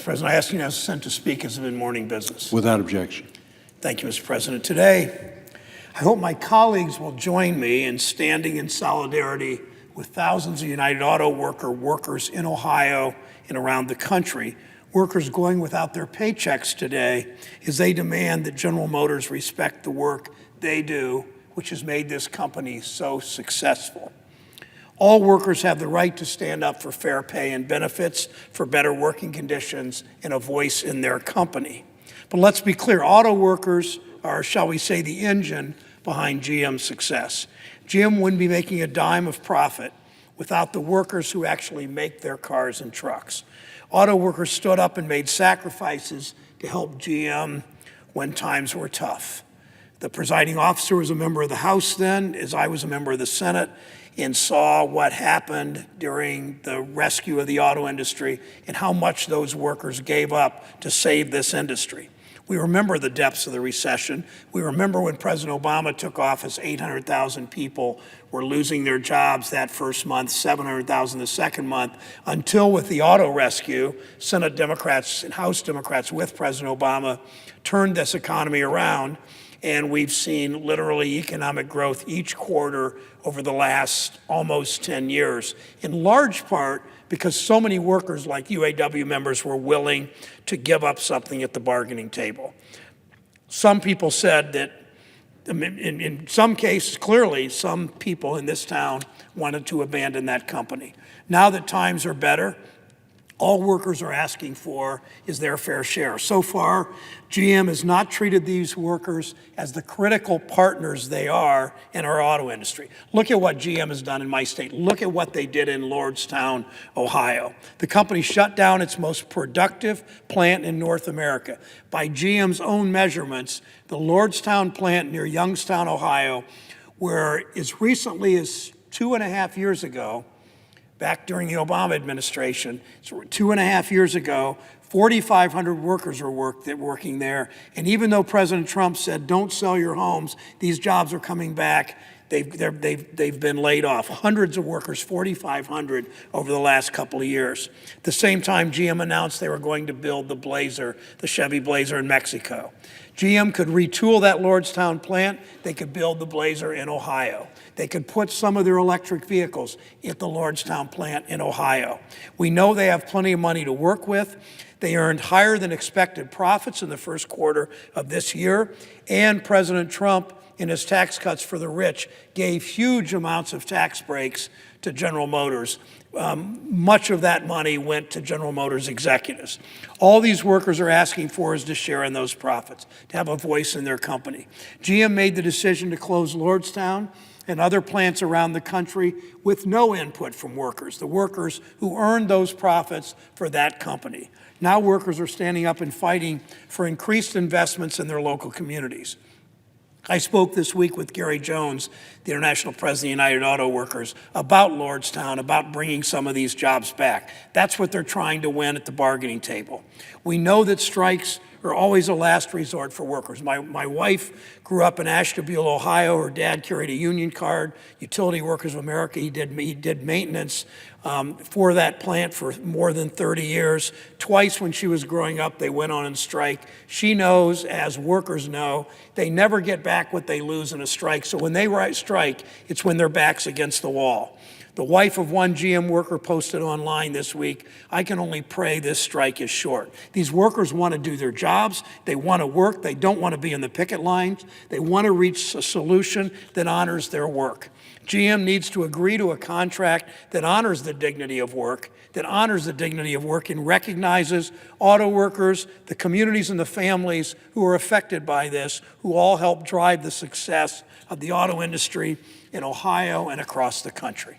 Mr. President. I ask you now to consent to speak as of morning business. Without objection. Thank you, Mr. President. Today, I hope my colleagues will join me in standing in solidarity with thousands of United Auto workers in Ohio and around the country, workers going without their paychecks today as they demand that General Motors respect the work they do, which has made this company so successful. All workers have the right to stand up for fair pay and benefits, for better working conditions, and a voice in their company. But let's be clear, auto workers are, shall we say, the engine behind GM's success. GM wouldn't be making a dime of profit without the workers who actually make their cars and trucks. Auto workers stood up and made sacrifices to help GM when times were tough. The presiding officer was a member of the House then, as I was a member of the Senate, and saw what happened during the rescue of the auto industry and how much those workers gave up to save this industry. We remember the depths of the recession. We remember when President Obama took office, 800,000 people were losing their jobs that first month, 700,000 the second month, until with the auto rescue, Senate Democrats and House Democrats with President Obama turned this economy around. And we've seen literally economic growth each quarter over the last almost 10 years, in large part because so many workers like UAW members were willing to give up something at the bargaining table. Some people said that, in some cases, clearly, some people in this town wanted to abandon that company. Now that times are better, all workers are asking for is their fair share. So far, GM has not treated these workers as the critical partners they are in our auto industry. Look at what GM has done in my state. Look at what they did in Lordstown, Ohio. The company shut down its most productive plant in North America. By GM's own measurements, the Lordstown plant near Youngstown, Ohio, where as recently as 2.5 years ago, back during the Obama administration, so 2.5 years ago, 4,500 workers were working there. And even though President Trump said, don't sell your homes, these jobs are coming back, they've been laid off. Hundreds of workers, 4,500 over the last couple of years. At the same time, GM announced they were going to build the Blazer, the Chevy Blazer in Mexico. GM could retool that Lordstown plant. They could build the Blazer in Ohio. They could put some of their electric vehicles at the Lordstown plant in Ohio. We know they have plenty of money to work with. They earned higher than expected profits in the first quarter of this year. And President Trump, in his tax cuts for the rich, gave huge amounts of tax breaks to General Motors. Much of that money went to General Motors executives. All these workers are asking for is to share in those profits, to have a voice in their company. GM made the decision to close Lordstown and other plants around the country with no input from workers, the workers who earned those profits for that company. Now workers are standing up and fighting for increased investments in their local communities. I spoke this week with Gary Jones, the International President of United Auto Workers, about Lordstown, about bringing some of these jobs back. That's what they're trying to win at the bargaining table. We know that strikes are always a last resort for workers. My wife grew up in Ashtabula, Ohio. Her dad carried a union card, Utility Workers of America. He did maintenance for that plant for more than 30 years. Twice when she was growing up, they went on and strike. She knows, as workers know, they never get back what they lose in a strike. So when they strike, it's when their back's against the wall. The wife of one GM worker posted online this week, I can only pray this strike is short. These workers want to do their jobs. They want to work. They don't want to be in the picket lines. They want to reach a solution that honors their work. GM needs to agree to a contract that honors the dignity of work, and recognizes auto workers, the communities and the families who are affected by this, who all help drive the success of the auto industry in Ohio and across the country.